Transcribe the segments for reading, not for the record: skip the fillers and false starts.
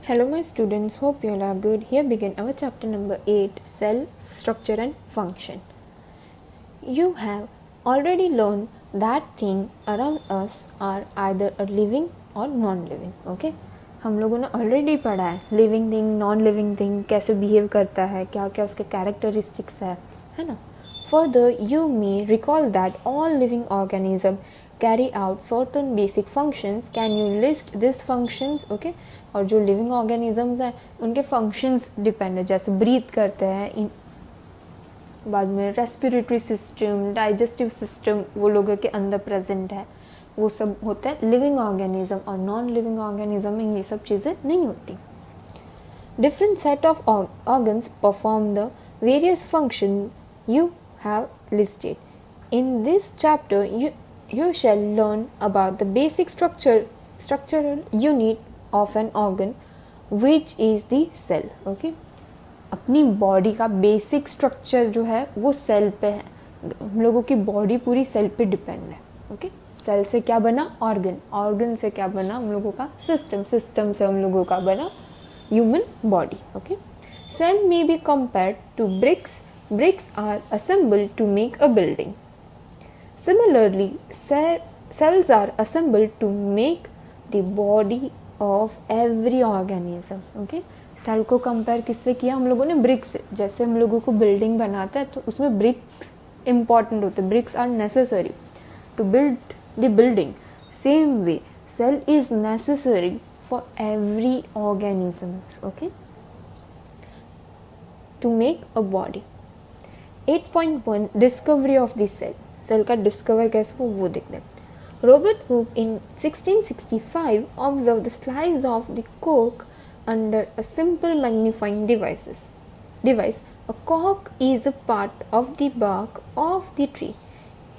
Hello my students, hope you all are good. Here begin our chapter number 8, Cell Structure and Function. You have already learned that things around us are either a living or non-living. Okay? हम लोगों ने already पढ़ा है living thing, non living thing कैसे behave करता है, क्या क्या उसके कैरेक्टरिस्टिक्स है ना. Further, you may recall that all living organisms carry out certain basic functions. Can you list these functions? Okay? और जो लिविंग ऑर्गेनिजम्स हैं उनके फंक्शंस डिपेंड है, जैसे ब्रीथ करते हैं, बाद में रेस्पिरेटरी सिस्टम, डाइजेस्टिव सिस्टम वो लोगों के अंदर प्रेजेंट है, वो सब होता है लिविंग ऑर्गेनिज्म. और नॉन लिविंग ऑर्गेनिज्म में ये सब चीज़ें नहीं होती. Different set of organs perform the various function you have listed. In this chapter, you shall learn about the basic structural unit of an organ, which is the cell. Okay? अपनी body का basic structure जो है वो cell पे है. हम लोगों की बॉडी पूरी सेल पे डिपेंड है. ओके? सेल से क्या बना? ऑर्गन. ऑर्गन से क्या बना? हम लोगों का सिस्टम. सिस्टम से हम लोगों का बना human body. Okay? Cell may be compared to bricks. Bricks are assembled to make a building. Similarly, cells are assembled to make the body of every organism. Okay? Cell को compare किससे किया हम लोगों ने? ब्रिक्स से. जैसे हम लोगों को बिल्डिंग बनाता है तो उसमें ब्रिक्स इम्पॉर्टेंट होते हैं. Bricks are necessary to build the building. Same way cell is necessary for every organism. Okay? To make a body. 8.1 discovery of the cell. Cell का डिस्कवर कैसे हो वो देखते हैं. Robert Hooke in 1665 observe the slice of the कॉक under a simple magnifying device. A cork is a part of the bark of the tree.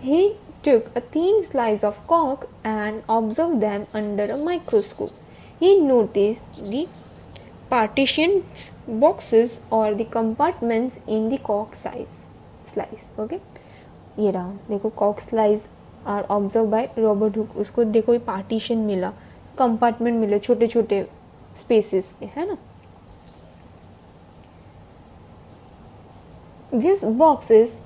He took a thin slice of cork and observed them under a microscope. He noticed the partitions, boxes or the compartments in the cork slice. Okay? ये रहा, देखो कॉक slice are observe by Robert Hooke. उसको देखो ये partition मिला, compartment मिले छोटे छोटे स्पेसेस के, है ना. This boxes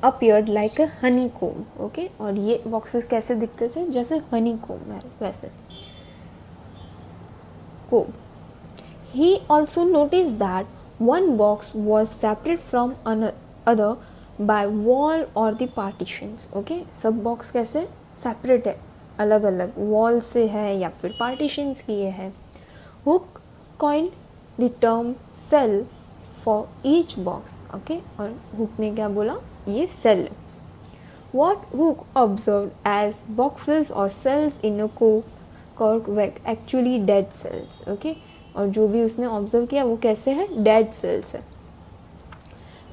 appeared like a honeycomb. Okay? और ये बॉक्सेस कैसे दिखते थे? जैसे हनी कोम है वैसे कोम. He also noticed that one box was separate from another by wall or the partitions. Okay? सब बॉक्स कैसे सेपरेट है, अलग अलग वॉल से है या फिर पार्टीशंस किए हैं. Hook coined the term cell for each box. Okay? और हुक ने क्या बोला? ये cell. What Hook observed as boxes or cells in a cork were actually dead cells. Okay? और जो भी उसने ऑब्जर्व किया वो कैसे है? डेड सेल्स है.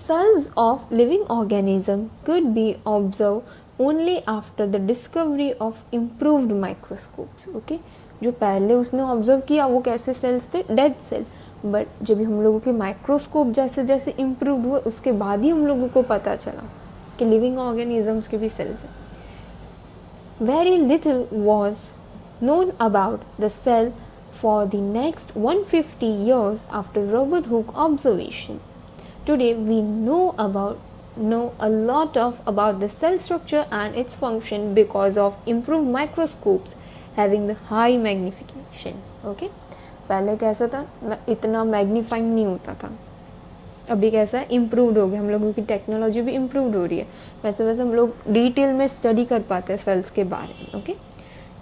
Cells of living organism could be observed only after the discovery of improved microscopes. Okay? जो पहले उसने ऑब्जर्व किया वो कैसे सेल्स थे? Dead cell. बट जब हम लोगों के माइक्रोस्कोप जैसे जैसे इम्प्रूव हुए उसके बाद ही हम लोगों को पता चला कि लिविंग ऑर्गेनिजम्स के भी सेल्स हैं. Very little was known about the cell for the next 150 years after Robert Hooke observation. Today we know a lot about the cell structure and its function because of improved microscopes having the high magnification. Okay? पहले कैसा था? इतना magnifying नहीं होता था. अभी कैसा है? इम्प्रूव्ड हो गया. हम लोगों की टेक्नोलॉजी भी इम्प्रूव्ड हो रही है. वैसे वैसे हम लोग डिटेल में स्टडी कर पाते हैं सेल्स के बारे में. Okay?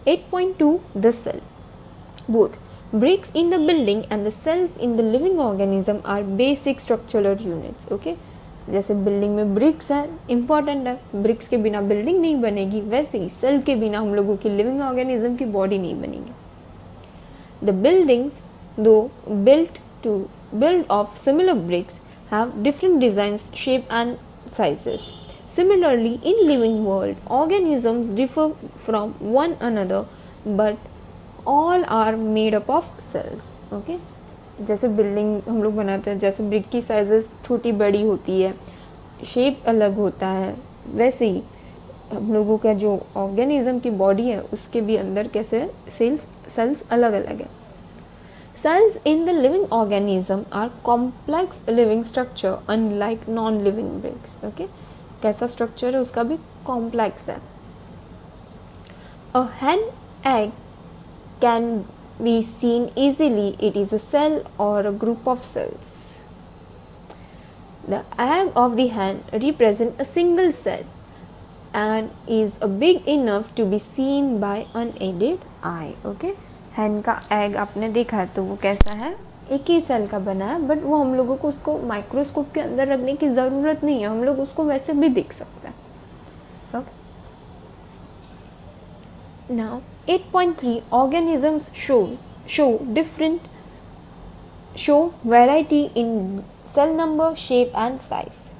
8.2 the cell. Both bricks in the building and the cells in the living organism are basic structural units. Okay? जैसे बिल्डिंग में ब्रिक्स है, इम्पॉर्टेंट है. ब्रिक्स के बिना बिल्डिंग नहीं बनेगी, वैसे ही सेल के बिना हम लोगों की लिविंग ऑर्गेनिज्म की बॉडी नहीं बनेगी. The buildings, though built of similar bricks, have different designs, shape and sizes. Similarly, in living world, organisms differ from one another, but all are made up of cells. Okay? जैसे building हम लोग बनाते हैं, जैसे brick की sizes छोटी बड़ी होती है, शेप अलग होता है, वैसे ही हम लोगों का जो ऑर्गेनिज्म की बॉडी है उसके भी अंदर कैसे सेल्स अलग अलग है. Cells in the living organism are complex living structure unlike non-living beings. Okay, कैसा structure है उसका भी complex है. A hen egg can be seen easily. It is a cell or a group of cells. The egg of the hen represents a single cell and is big enough to be seen by unaided eye. Okay, hen का egg आपने देखा है तो वो कैसा है, एक ही cell का बना है, बट वो हम लोगों को उसको माइक्रोस्कोप के अंदर रखने की ज़रूरत नहीं है, हम लोग उसको वैसे भी देख सकते हैं. Okay. Now 8.3 organisms show variety in cell number, shape and size.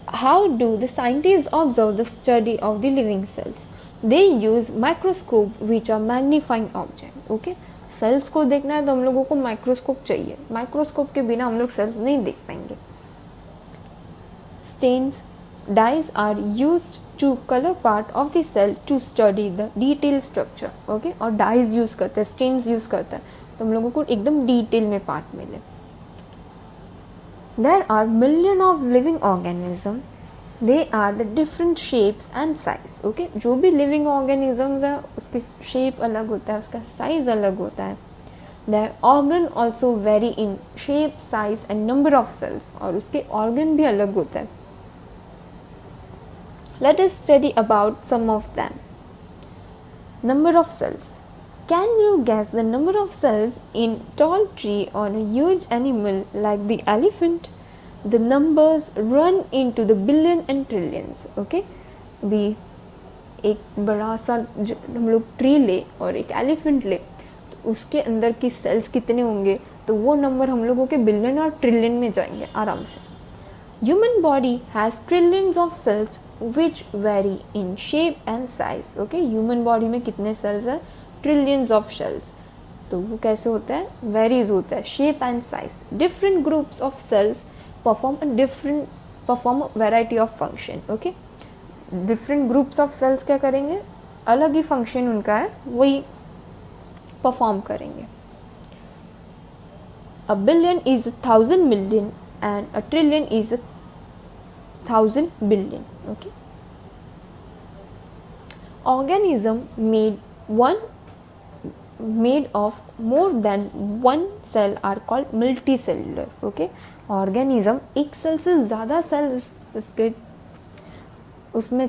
How do the scientists observe the study of the living cells? They use microscope which are magnifying object. Okay, cells को देखना है तो हम लोगों को microscope चाहिए, microscope के बिना हम लोग सेल्स नहीं देख पाएंगे. Stains, dyes are used to color part of the cell to study the detailed structure. Okay, और dyes यूज करते हैं, stains यूज करते हैं तो हम लोगों को एकदम डिटेल में पार्ट मिले. There are millions of living organisms. They are the different shapes and size. Okay, जो भी living organisms है उसकी shape अलग होता है, उसका size अलग होता है. Their organ also vary in shape, size and number of cells. और उसके organ भी अलग होता है. Let us study about some of them. Number of cells. Can you guess the number of cells in tall tree or a huge animal like the elephant? The numbers run into the billion and trillions. Okay, भी एक बड़ा सा हम लोग tree ले और एक elephant ले तो उसके अंदर की सेल्स कितने होंगे तो वो नंबर हम लोगों के बिलियन और ट्रिलियन में जाएंगे आराम से. Human body has trillions of cells which vary in shape and size. Okay, human body में कितने cells हैं, trillions of cells. तो वो कैसे होता है, varies होता है, shape and size. Different groups of cells perform a variety of function. Okay, different groups of cells क्या करेंगे, अलग ही function उनका है, वही perform करेंगे. A billion is 1,000 million and a trillion is 1,000 billion. Okay, organism made of more than one cell are called multicellular. Okay, organism एक cell से ज़्यादा सेल उसके उसमें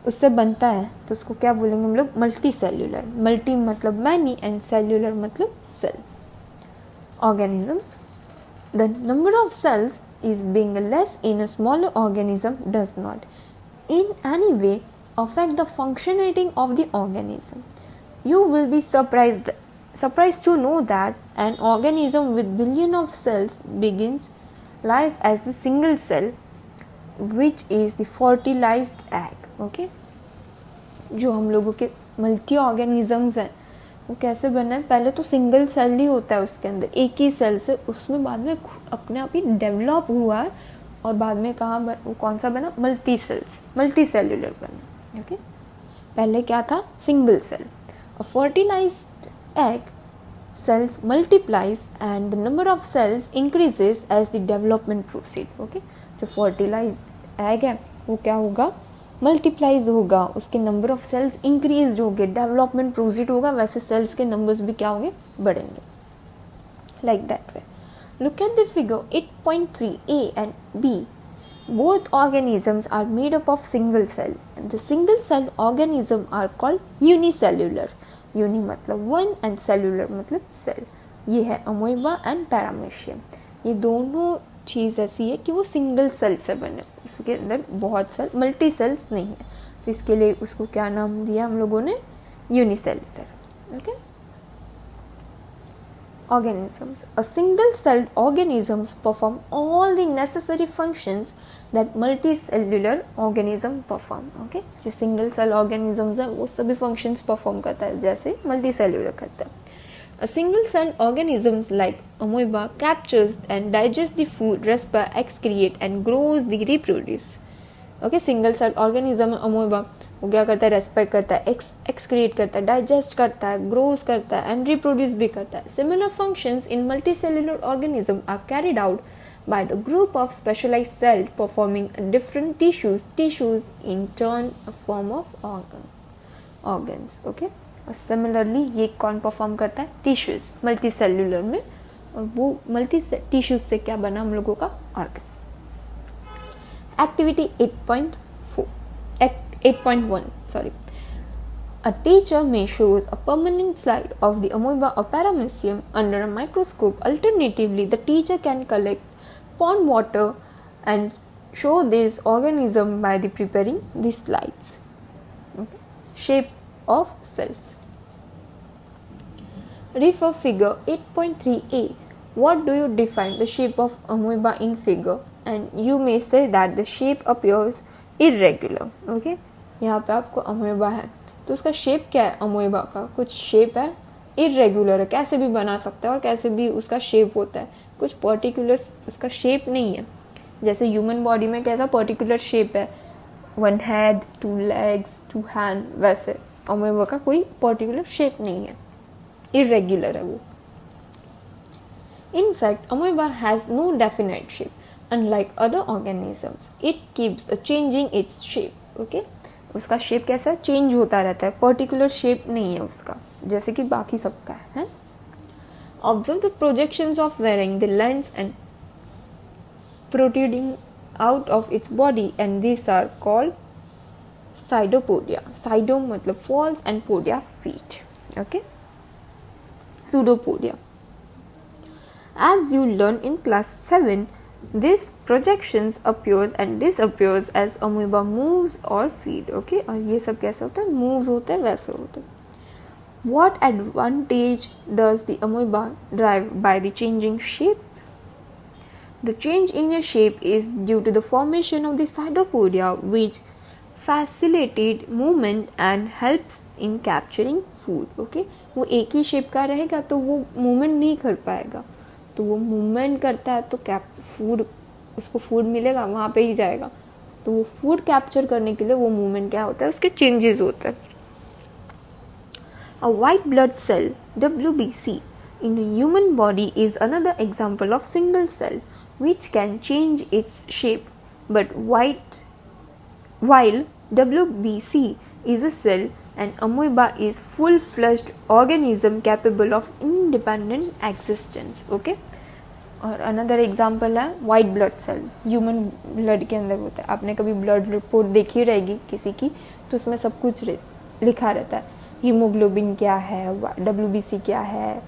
उससे बनता है तो उसको क्या बोलेंगे हम लोग, मल्टी सेल्यूलर. मल्टी मतलब मैनी एंड सेल्यूलर मतलब cell. Organisms, the number of cells is being less in a smaller organism does not in any way affect the functioning of the organism. You will be surprised to know that an organism with billion of cells begins life as the single cell which is the fertilized egg. Okay, जो हम लोगों के multi organisms हैं वो कैसे बना है, पहले तो सिंगल सेल ही होता है उसके अंदर, एक ही सेल से, उसमें बाद में अपने आप ही डेवलप हुआ और बाद में कहाँ वो कौन सा बना, मल्टी सेल्स, मल्टी सेल्यूलर बना. ओके, पहले क्या था, single cell. A fertilized egg cells multiplies and the number of cells increases as the development proceed. Okay, जो fertilized egg है वो क्या होगा, मल्टीप्लाइज होगा, उसके नंबर ऑफ सेल्स इंक्रीज होंगे, डेवलपमेंट प्रोसीड होगा, वैसे सेल्स के नंबर्स भी क्या होंगे, बढ़ेंगे. Like that way. Look at the figure 8.3 A and B. Both organisms are made up of single cell. The single cell organism are called unicellular. Uni मतलब one and cellular मतलब cell. ये है अमोइबा and paramecium. ये दोनों चीज़ ऐसी है कि वो सिंगल सेल से बने, उसके अंदर बहुत सेल, मल्टी सेल्स नहीं है, तो इसके लिए उसको क्या नाम दिया हम लोगों ने, unicellular. Okay, organisms. A single celled organisms perform all the necessary functions that multicellular organism perform. Okay, जो single cell organisms है वो सभी functions perform करता है जैसे multicellular करता है. A single celled organisms like amoeba captures and digests the food, respire, excrete and grows the reproduce. Okay, single cell organism amoeba वो क्या करता है, रेस्पेक्ट करता है, एक्सक्रीट करता है, डाइजेस्ट करता है, ग्रोस करता है एंड रिप्रोड्यूस भी करता है. Similar functions in multicellular organism are carried out by the group of specialized cells performing different tissues in turn a form of organs. Okay, और similarly ये कौन परफॉर्म करता है, टिश्यूज मल्टी सेल्यूलर में, और वो मल्टी टिश्यूज से क्या बना हम लोगों का, organ. Activity 8.1 sorry. A teacher may shows a permanent slide of the amoeba or paramecium under a microscope. Alternatively, the teacher can collect pond water and show this organism by the preparing the slides. Okay. Shape of cells. Refer figure 8.3a. What do you define the shape of amoeba in figure? And you may say that the shape appears irregular. Okay. यहाँ पे आपको अमोएबा है तो उसका shape क्या है, अमोएबा का कुछ शेप है, इरेगुलर है, कैसे भी बना सकता है और कैसे भी उसका शेप होता है, कुछ पर्टिकुलर उसका शेप नहीं है. जैसे ह्यूमन बॉडी में कैसा पर्टिकुलर शेप है, 1 हेड, 2 लेग्स, 2 हैंड, वैसे अमोएबा का कोई पर्टिकुलर शेप नहीं है, इरेगुलर है वो. In fact, amoeba has no definite shape. Unlike other organisms, it keeps changing its shape. Okay? उसका शेप कैसा चेंज होता रहता है, पर्टिकुलर शेप नहीं है उसका, जैसे कि बाकी सबका है. Observe the projections of wearing the lens and protruding out of its body, and these are called pseudopodia. Pseudo मतलब false and podia feet. Okay? Pseudopodia. As you learn in class 7, this projections appears and disappears as amoeba moves or feed. Okay, और ये सब कैसे होता है, moves होता है, वैसे होता है. What advantage does the amoeba derive by the changing shape? The change in a shape is due to the formation of the pseudopodia, which facilitate movement and helps in capturing food. Okay, वो एक ही shape का रहेगा तो वो movement नहीं कर पाएगा, तो वो मूवमेंट करता है तो फूड, उसको फूड मिलेगा, वहाँ पे ही जाएगा, तो वो फूड कैप्चर करने के लिए वो मूवमेंट क्या होता है, उसके चेंजेस होते हैं. A white blood cell WBC in a human body is another example of single cell which can change its shape, but while WBC is a cell, an amoeba is full-fledged organism capable of independent existence. Okay, और another example है white blood cell, human blood के अंदर होता है. आपने कभी blood report देखी रहेगी किसी की, तो उसमें सब कुछ लिखा रहता है, हीमोग्लोबिन क्या है, WBC क्या है,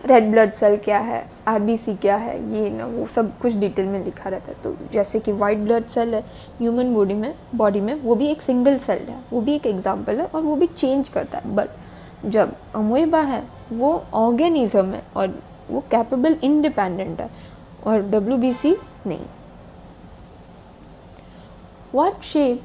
रेड ब्लड सेल क्या है, RBC क्या है, ये ना वो सब कुछ डिटेल में लिखा रहता है. तो जैसे कि वाइट ब्लड सेल है ह्यूमन बॉडी में वो भी एक सिंगल सेल है, वो भी एक एग्जाम्पल है और वो भी चेंज करता है. बट जब अमोएबा है वो ऑर्गेनिज्म है और वो कैपेबल इंडिपेंडेंट है, और WBC नहीं. What shape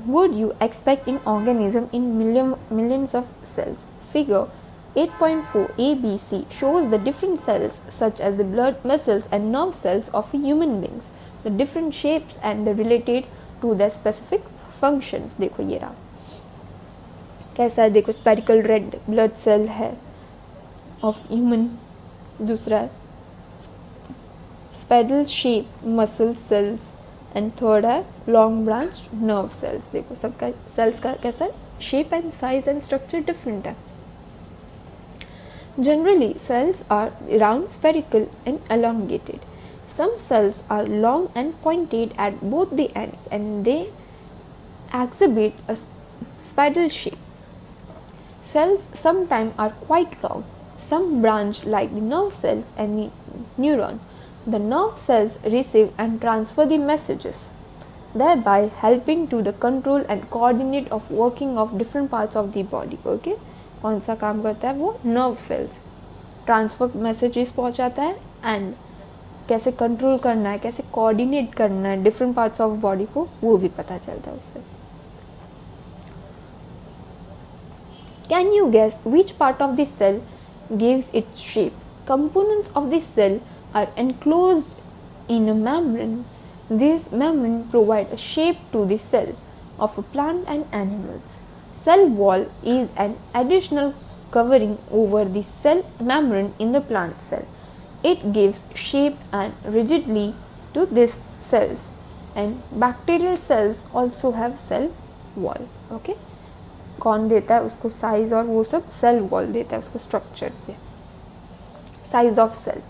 would you expect in organism in millions of cells? Figure 8.4 ABC shows the different cells such as the blood vessels and nerve cells of human beings, the different shapes and the related to their specific functions. देखो ये रहा कैसा है, देखो spherical red blood cell है of human, दूसरा spindle shape muscle cells, and third है long branch nerve cells. देखो सबका सेल्स का कैसा shape and size and structure different है. Generally, cells are round, spherical and elongated. Some cells are long and pointed at both the ends and they exhibit a spiral shape. Cells sometimes are quite long. Some branch like the nerve cells and the neuron. The nerve cells receive and transfer the messages, thereby helping to the control and coordinate of working of different parts of the body. Okay? कौन सा काम करता है वो, nerve cells transfer messages पहुंचाता है and कैसे control करना है, कैसे कोऑर्डिनेट करना है डिफरेंट पार्ट्स ऑफ बॉडी को, वो भी पता चलता है उससे. Can you guess which part of the cell gives its shape? Components of the cell are enclosed in a membrane. This membrane provides a shape to the cell. of a plant and animals. Cell wall is an additional covering over the cell membrane in the plant cell. It gives shape and rigidity to these cells, and bacterial cells also have cell wall. Okay, कौन देता है उसको size और वो सब, cell wall देता है उसको स्ट्रक्चर पे. Size of cell.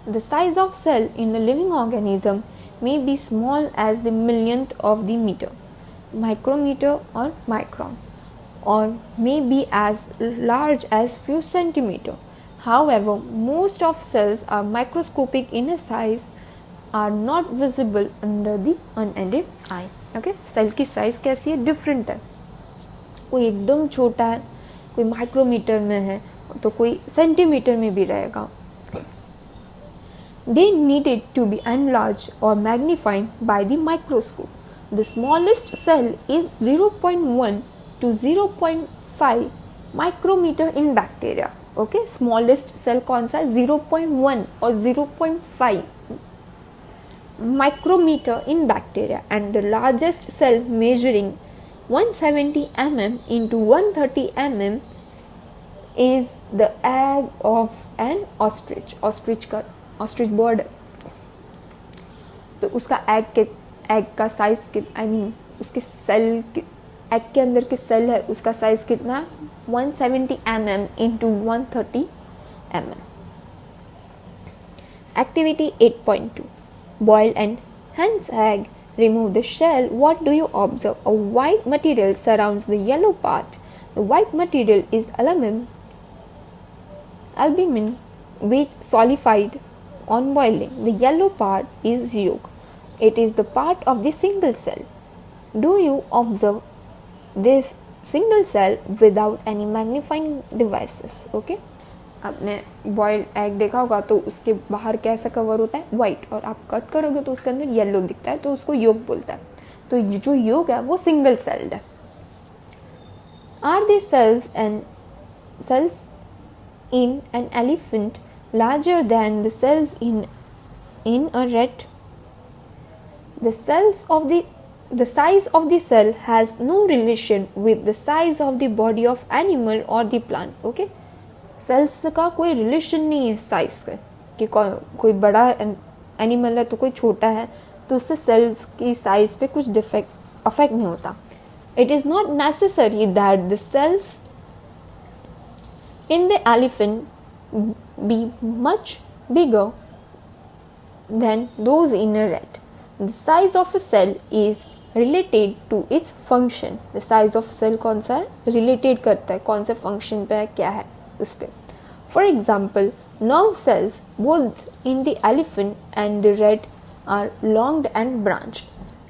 The size of cell in a living organism may be small as the millionth of the meter, micrometer or micron, or may be as large as few centimeter. However, most of cells are microscopic in a size, are not visible under the unaided eye. Okay, cell की size कैसी है, different है. कोई एकदम छोटा है, कोई micrometer में है, तो कोई सेंटीमीटर में भी रहेगा. They needed to be enlarged or magnified by the microscope. The smallest cell is 0.1 to 0.5 micrometer in bacteria. Okay, smallest cell कौन सा है, 0.1 और 0.5 micrometer in bacteria, and the largest cell measuring 170 mm into 130 mm is the egg of an ostrich. Ostrich bird है, तो उसका egg का size उसके cell egg के अंदर के सेल है, उसका साइज कितना, 170 mm into 130 mm. Activity 8.2. Boil and hen's egg. Remove the shell. What do you observe? A white material surrounds the yellow part. The white material is albumin, which solidified on boiling. The yellow part is yolk. It is the part of the single cell. Do you observe this single cell without any magnifying devices? Okay. आपने boiled egg देखा होगा, तो उसके बाहर कैसा cover होता है, white, और आप कट करोगे तो उसके अंदर येलो दिखता है, तो उसको योग बोलता है. तो जो योग है वो सिंगल सेल्ड है. Are the cells in an elephant larger than the cells in a rat? The size of the cell has no relation with the size of the body of animal or the plant. Okay, cells का कोई relation नहीं है size का, कि कोई बड़ा animal है तो कोई छोटा है, तो उससे सेल्स की साइज पे कुछ अफेक्ट नहीं होता. It is not necessary that the cells in the elephant be much bigger than those in a rat. The size of a cell is related to its function. The size of cell कौन सा है, related करता है कौन से function पे है, क्या है उस पे. For example, nerve cells both in the elephant and the rat are longed and branched.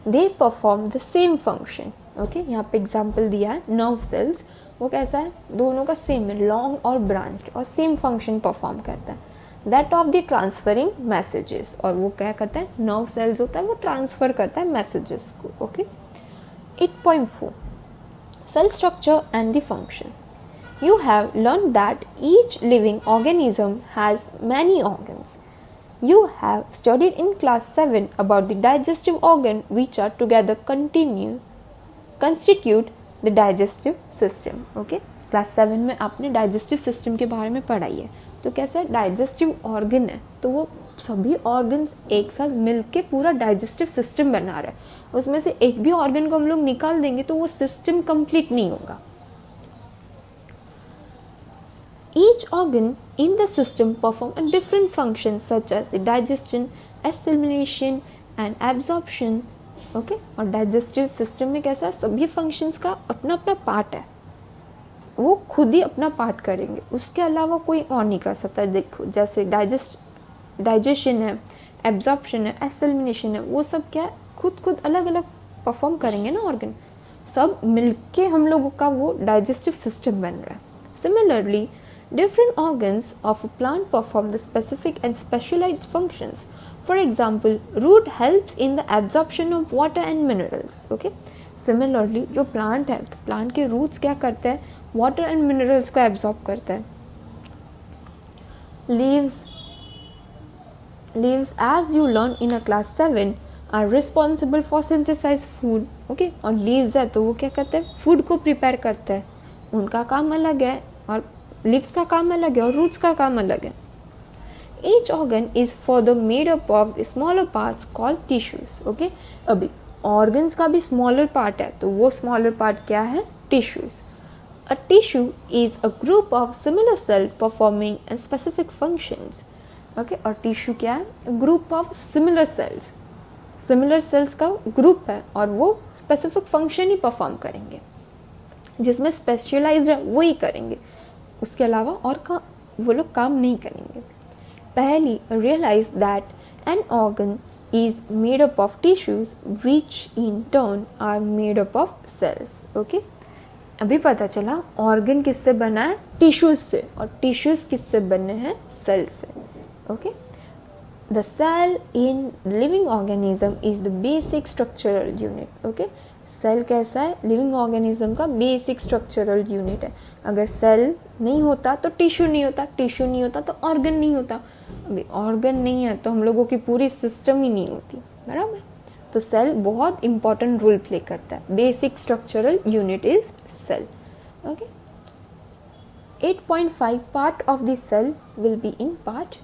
They perform the same function. Okay, यहाँ पे example दिया है nerve cells. वो कैसा है, दोनों का सेम है, लॉन्ग और ब्रांच, और सेम फंक्शन परफॉर्म करता है, that of the transferring messages. और वो क्या करता है, नर्व सेल्स होता है, वो ट्रांसफर करता है मैसेजेस को. Okay. 8.4 cell structure and the function. You have learn that each living organism has many organs. You have studied in class 7 about the digestive organ which are together constitute the digestive system. Okay, class 7 में आपने digestive system के बारे में पढ़ाई है. तो कैसा digestive organ है, तो वो सभी organs एक साथ मिलके पूरा digestive system बना रहा है. उसमें से एक भी organ को हम लोग निकाल देंगे तो वो system complete नहीं होगा. Each organ in the system perform a different function such as the digestion, assimilation and absorption. Okay, और digestive system में कैसा है, सभी functions का अपना अपना part है, वो खुद ही अपना part करेंगे, उसके अलावा कोई और नहीं कर सकता. देखो जैसे digestion है, absorption है, assimilation है, वो सब क्या है, खुद अलग अलग परफॉर्म करेंगे ना organ, सब मिलके हम लोगों का वो digestive system बन रहा है. Similarly, different organs of a plant perform the specific and specialized functions. For example, root helps in the absorption of water and minerals. Okay. Similarly, जो plant है, plant के roots क्या करते हैं, water and minerals को absorb करते हैं. Leaves, as you learn in a class 7, are responsible for synthesize food, okay, और लीव्स है तो वो क्या करते हैं, फूड को प्रिपेयर करते हैं, उनका काम अलग है, और लीव्स का काम अलग है और रूट्स का काम अलग है. Each organ is further made up of smaller parts called tissues. Okay? अभी organs का भी smaller part है, तो वो smaller part क्या है, tissues. A tissue is a group of similar cells performing and specific functions. Okay? और tissue क्या है, a group of similar cells. Similar cells का group है और वो specific function ही perform करेंगे, जिसमें specialized है वो ही करेंगे, उसके अलावा और का वो लोग काम नहीं करेंगे. पहली realize that an organ is made up of tissues which in turn are made up of cells. Okay? अभी पता चला organ किससे बना है, tissues से, और tissues किससे बने हैं, cells से. Okay? The cell in living organism is the basic structural unit. Okay? Cell कैसा है, लिविंग ऑर्गेनिज्म का बेसिक स्ट्रक्चरल यूनिट है. अगर सेल नहीं होता तो टिश्यू नहीं होता, टिश्यू नहीं होता तो ऑर्गन नहीं होता. अभी ऑर्गन नहीं है तो हम लोगों की पूरी सिस्टम ही नहीं होती, बराबर. तो सेल बहुत इंपॉर्टेंट रोल प्ले करता है. Basic structural unit is cell. Okay. 8.5 part of the cell will be in part